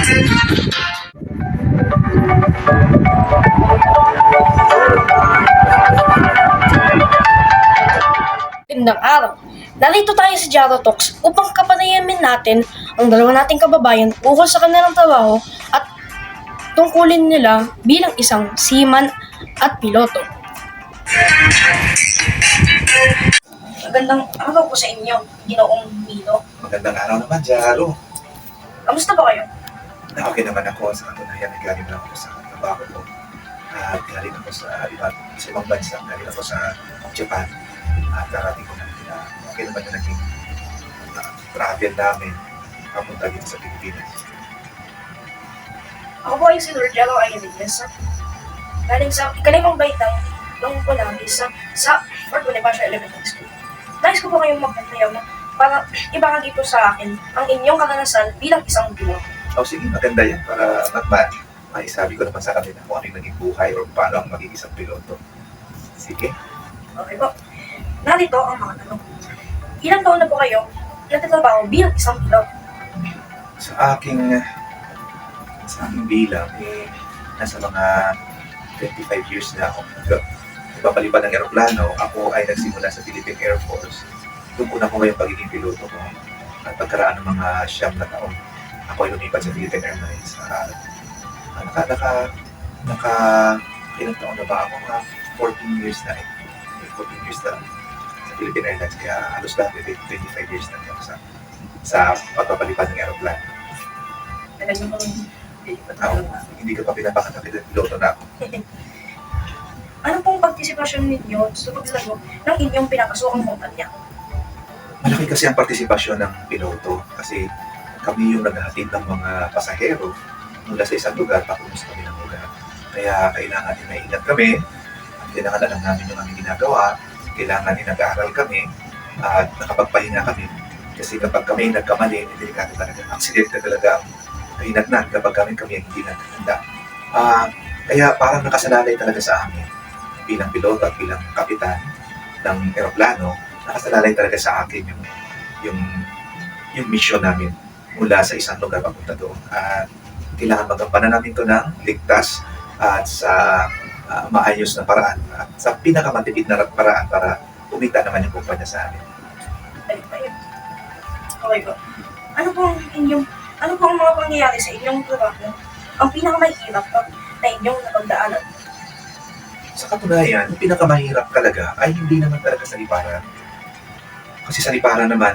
Magandang araw. Narito tayo sa Jaro Talks upang kapanayamin natin ang dalawa nating kababayan ukol sa kanilang trabaho at tungkulin nila bilang isang seaman at piloto. Magandang araw po sa inyo, Ginoong Milo. Magandang araw naman, Jaro. Kamusta ba kayo? Okay naman ako sa katunayan ay galing lang ako sa trabaho ko. At galing ako sa ibang bansa. Galing ako sa Japan. At darating ko naman na okay naman yung naging travel namin papunta dito sa Pilipinas. Ako po ay si Lord Jaro Ayalines. Galing sa ikalimang baitang ng Pulamis sa Fort Bonifacio Elementary School. Nais ko po kayong magpatayaw na para ibahagi po sa akin ang inyong karanasan bilang isang piloto. Sige, maganda yan para maisabi ko naman sa kanila kung ano yung naging buhay o paano ang magiging isang piloto. Sige. Okay po. Narito ang mga tanong. Ilang taon na po kayo nagtatrabaho bilang isang piloto? Sa aking bilang, nasa mga 25 years na ako. Nagpapalipad ng aeroplano, ako ay nagsimula sa Philippine Air Force. Doon ko na ko ngayong pagiging piloto ko. At pagkaraan ng mga 9 na taon, ako ay lumipad sa Philippine Airlines. Ilang taon na ba ako? 14 years na 14 years na sa Philippine Airlines. Kaya halos lahat 25 years na ako sa pagpapalipad ng aeroplano. Talagang Hindi ka pa pinapakatapit ng piloto na ako. ano pong partisipasyon ninyo sa paglago ng inyong pinapasukang kumpanya? Malaki kasi ang partisipasyon ng piloto kasi kami yung naghahatid ng mga pasahero mula sa isang lugar patungo sa kabilang lugar. Kaya kailangan din maingat kami, kailangan alam namin yung aming ginagawa, kailangan din nag-aaral kami at nakapagpahinga kami. Kasi kapag kami nagkamali, delikado talaga. Aksidente talaga ang kahinatnan kapag kami ang hindi naghahanda. Kaya parang nakasalalay talaga sa amin bilang piloto at bilang kapitan ng eroplano, nakasalalay talaga sa akin yung mission namin mula sa isang lugar papunta doon. At kailangan magampanan namin ito ng ligtas at sa maayos na paraan at sa pinakamatipid na paraan para umita naman yung kumpanya sa amin. Okay po. Ano po ang mga pangyayari sa inyong trabaho ang pinakamahirap na inyong napagdaanan? Sa katunayan, yung pinakamahirap talaga ay hindi naman talaga sa liparan. Kasi sa liparan naman,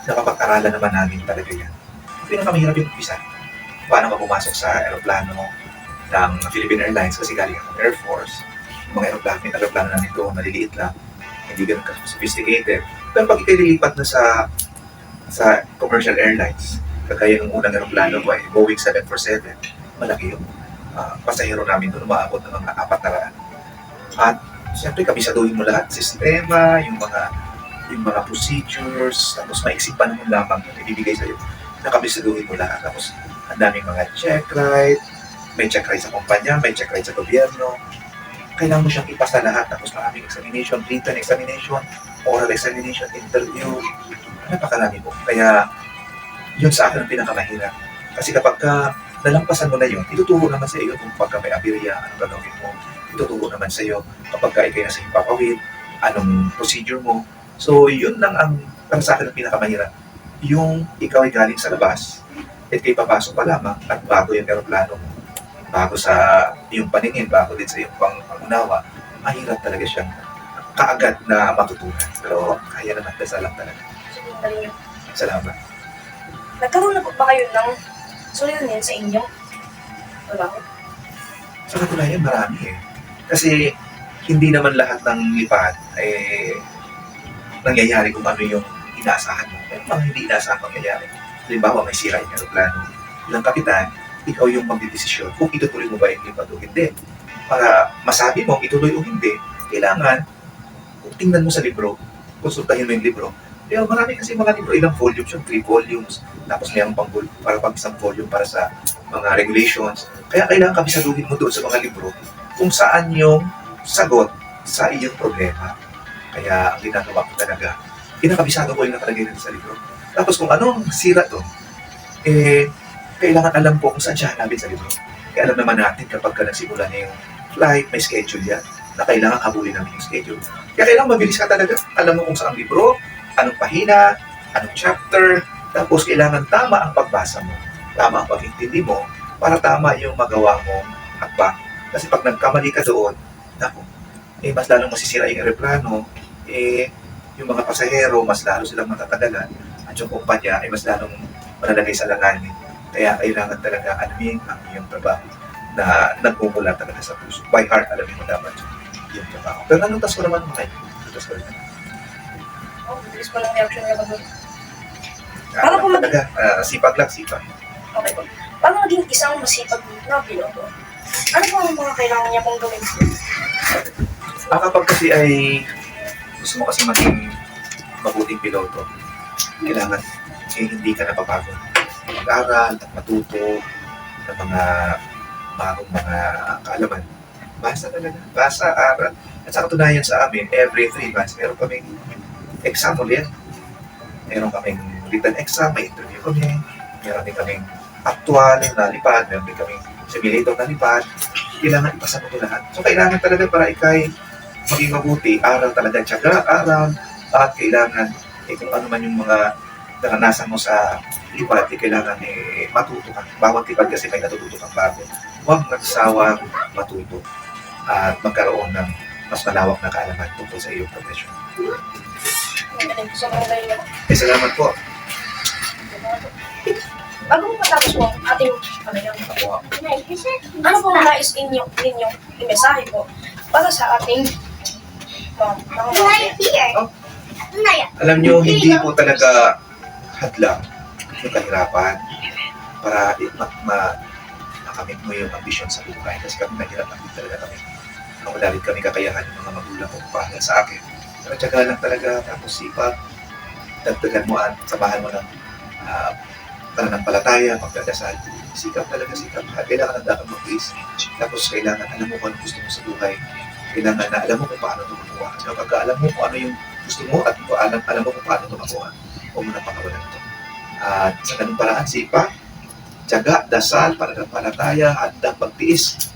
napapag-aralan naman namin talaga yan. Ang pinakamahirap yung umpisa. Paano ka pumasok sa aeroplano ng Philippine Airlines kasi galing ako Air Force. Yung mga aeroplano namin ito, maliliit lang. Hindi ganun ka-sophisticated. Pero pag ikililipat na sa commercial airlines, kagaya ng unang aeroplano ko ay Boeing 747, malaki yung pasahero namin doon, umaabot ng mga 400. At siyempre kabisaduhin mo lahat, sistema, yung mga procedures, tapos maiksip pa naman lamang yung ibibigay sa'yo. Nakabisaduhin mo lahat, tapos ang daming mga check ride, may check ride sa kumpanya, may check ride sa gobyerno. Kailangan mo siyang ipasa lahat, tapos maraming examination, written examination, oral examination, interview, napakarami po. Kaya yun sa akin ang pinakamahirap. Kasi kapag nalampasan mo na yun, ituturo naman sa iyo kung pagka may aberya, anong gagawin mo. Ituturo naman sa iyo kapag ikay nasa ipapawid, anong procedure mo. So, yun lang ang para sa akin ang pinakamahirap. Yung ikaw ay galing sa labas, at kayo papasok pa lamang at bago yung aeroplano mo, bago sa iyong paningin, bago din sa iyong pangunawa, mahirap talaga siyang kaagad na matutunan. Pero kaya naman, dasalang talaga. Salamat. Nagkaroon na po ba kayo ng suliranin sa inyong trabaho? Sa katunayan, marami Kasi hindi naman lahat ng lipad nangyayari kung ano yung inaasahan mo. Pero mga hindi inaasahan mangyayari. Halimbawa, may sira yung aeroplano. Bilang kapitan, ikaw yung magdidesisyon kung itutuloy mo ba yung lipad o hindi. Para masabi mo ituloy o hindi, kailangan tingnan mo sa libro, konsultahin mo yung libro. Kaya marami kasi mga libro, ilang volumes yung 3 volumes, tapos mayroon pang isang volume para sa mga regulations. Kaya kailangan kabisaduhin mo doon sa mga libro kung saan yung sagot sa iyong problema. Kaya ang ginagawa ko talaga, pinakabisado ko yung nakalagay nito sa libro. Tapos kung ano ang sira doon, kailangan alam ko kung saan siya hanapin sa libro. Kaya alam naman natin kapag ka nagsimula na yung flight, may schedule yan na kailangan habulin namin yung schedule. Kaya kailangan mabilis ka talaga. Alam mo kung saan libro, anong pahina, anong chapter, tapos kailangan tama ang pagbasa mo, tama ang pag-intindi mo, para tama yung magawa mong hakbang. Kasi pag nagkamali ka doon, naku, mas lalong masisira yung aeroplano, yung mga pasahero, mas lalo silang matatagalan, at yung kumpanya ay mas lalong malalagay sa langanin. Kaya kailangan talaga alamin ang iyong trabaho na nagmumula talaga sa puso. By heart, alamin mo dapat yung trabaho. Pero nanutas ko naman mga kayo. Nanutas ko rin. Bilis ko lang reaction niya ba doon? Paano po talaga, sipag lang, sipag. Okay po. Paano maging isang masipag na piloto? Ano po ang mga kailangan niya pong gawin? Kapag kasi ay gusto mo kasi maging mabuting piloto, kailangan hindi ka napapagod. Mag-aral at matuto ng mga bagong mga kaalaman. Basta talaga. Basta, aral. At sa katunayan sa amin, every 3 months, meron kaming exam ulit. Meron kaming written exam, may interview kami. Meron din kaming actual na lipad, meron din kaming simulator na lipad. Kailangan ipasa mo ito lahat. So, kailangan talaga para ikay maging mabuti, aral talaga, tiyaga, aral, at kailangan, kung ano man yung mga naranasan mo sa lipad, kailangan matuto ka. Bawat lipad kasi may natututo kang bago. Huwag nagsawang matuto at magkaroon ng mas malawak na kaalaman tungkol sa iyong profession. Salamat po. Bago mo matapos po ang ating ano po ang nais inyong i-mensahe po para sa ating mga Alam nyo, hindi po talaga hadlang yung kahirapan para makamit mo yung ambisyon sa buhay. Kasi kami mahirap lang din talaga kami. Wala rin kami kakayahan yung mga magulang ko para sa akin. Pero tiyaga lang talaga, tapos sipag, dagdagan mo at samahan mo ng pananampalataya, magdadasal. Sikap talaga, sikap. Kailangan ang mag-is. Tapos kailangan alam mo kung ano gusto mo sa buhay. Kailangan na alam mo kung paano ito makuha. At kapag alam mo kung ano yung gusto mo at alam mo kung paano ito makuha, huwag mo nang pakawalan ito. At sa ganung paraan, sipag, tiyaga, dasal, pananampalataya, handang pagtiis.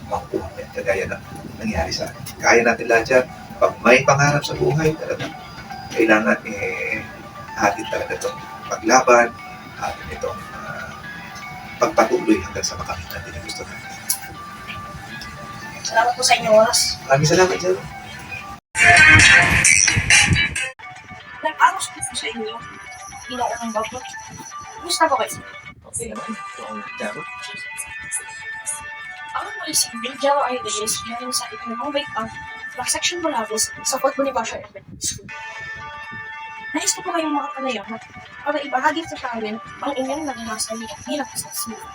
Makukuha mo yan. Kagaya na nangyari sa akin. Kaya natin lahat yan. Pag may pangarap sa buhay, talaga, kailangan atin talaga itong paglaban, atin itong pagpatuloy hanggang sa makamit natin yung gusto natin. Salamat po sa inyong oras. Maraming salamat dyan. Nag-aros po sa inyo. Inoong bago. Kumusta po kayo? Okay naman. Ito ang jaro. Ang munisipyo, Jaro Ideas, ngayon sa itinamang wait up, section Bolaves, sa Fort Bonifacio Elementary School. Nais ko po kayong mga panayahan para ibahagi sa amin ang inyong naranasan bilang isang simula.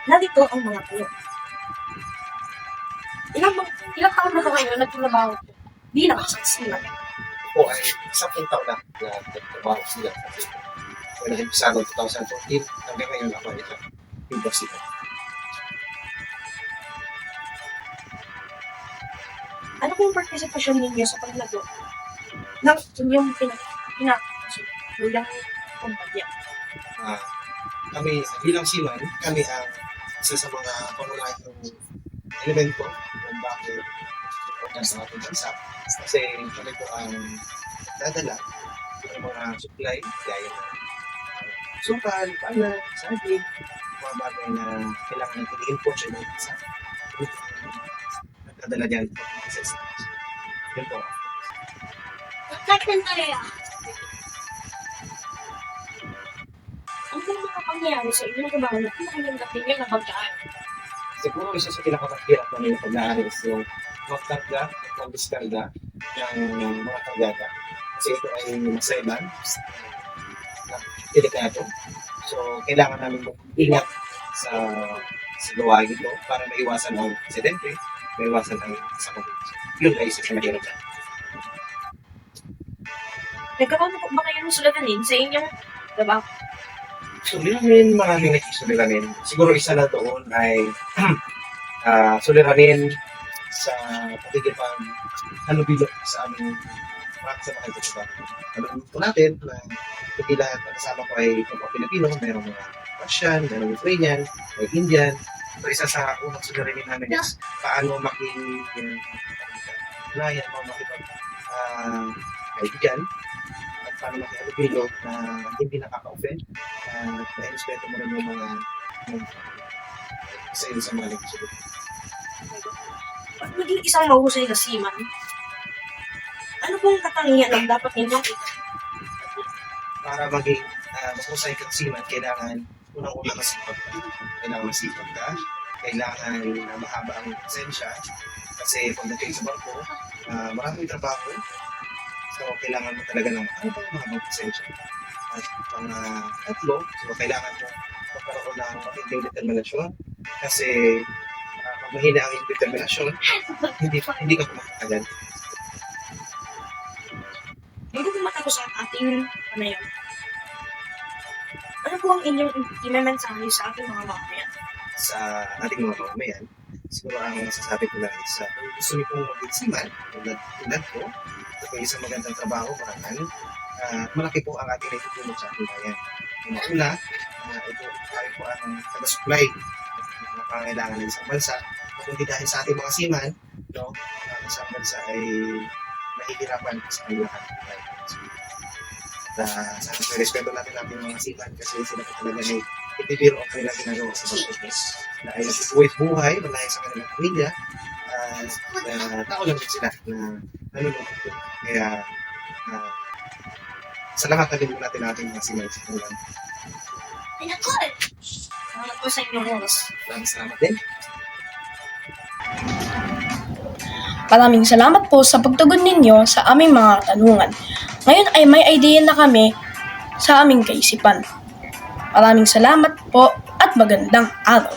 Narito ang mga tanong. Ilang taon na ba kayo nagtrabaho bilang isang simula? Po ay 10 taon na nagtrabaho sila. Kaya nag-umpisa ng 2014 hanggang ngayon ako ay university. Ano po yung participasyon ninyo sa paglago ng inyong pinag-ulang kumpanya? Kami bilang seaman, kami ang isa sa mga pangunahing elemento kung bakit important sa ating bansa. Kasi kami po ang dadala ng mga supply gaya ng sukal, pala, saging, mga bagay na kailangan natin i-import sa ibang bansa. Nagdadala dyan sa States. Yun po. Ano po yung mga pangyayari sa inyong trabaho na pinakailangan ninyo na pagkaan? Siguro isa sa pinakamahirap na nila pag-aaral is yung magkarga at mag-diskarga ng mga kargada. Kasi ito ay masayban na delikado. So, kailangan namin mag-ingat sa gawain ito para maiwasan ang aksidente, maiwasan ang sakot. Yun ay isa sa mahirap na. Nagkakaroon po ba kayo ng sulatanin sa inyong trabaho? Suliranin, maraming nagsusuliranin. Siguro isa na doon ay suliranin sa patigipang halubilo sa aming marami sa mga ito ba? Alam po natin na hindi lahat ng kasama ko ay mga Pilipino, mayroong mga Russian, mayroong Ukrainian, may Indian. So isa sa unang suliranin namin is paano makipag-ugnayan o kaibigan at paano makipag-Pilipino na hindi nakaka-offend at na-respeto mo rin yung mga isa sa mga nagsusunod. Pag maging isang mahusay na seaman, ano pong katangian ang dapat ninyong Para maging mahusay kang seaman, kailangan unang-una masipag ka. Kailangan masipag ka. Kailangan mahaba ang pasensya. Kasi pagdating sa barko, maraming trabaho. So, kailangan mo talaga ng mahabang pasensya. At tatlo, so kailangan mo magkaroon ng matinding determinasyon. Kasi pag mahina ang iyong determinasyon, hindi ka kumakagal. bago po matapos ang ating panayam? Ano po ang inyong imemensahe sa ating mga mamamayan? Sa ating mga mamamayan, siguro ang masasabi ko lang is kung gusto niyo pong mag-seaman, tulad ko, ito po isang magandang trabaho, marangal, malaki po ang ating naitutulong sa ating bayan. Una, ito tayo po ang taga-supply ng pangangailangan ng isang bansa. Kung di dahil sa ating mga seaman, no, ang isang bansa ay mahihirapan sa kanilang buhay. Sana respeto natin natin mga seaman kasi sila po talaga ay itibiro ang kanilang ginagawa sa barko. Na ay buhay buhay, malayo sa kanilang pamilya, tao lang din sila na nalulungkot. Kaya salamatan din po natin natin mga seaman sa kanilang. Salamat po sa inyong oras. Salamat din. Maraming salamat po sa pagtugon ninyo sa aming mga katanungan. Ngayon ay may idea na kami sa aming kaisipan. Maraming salamat po at magandang araw.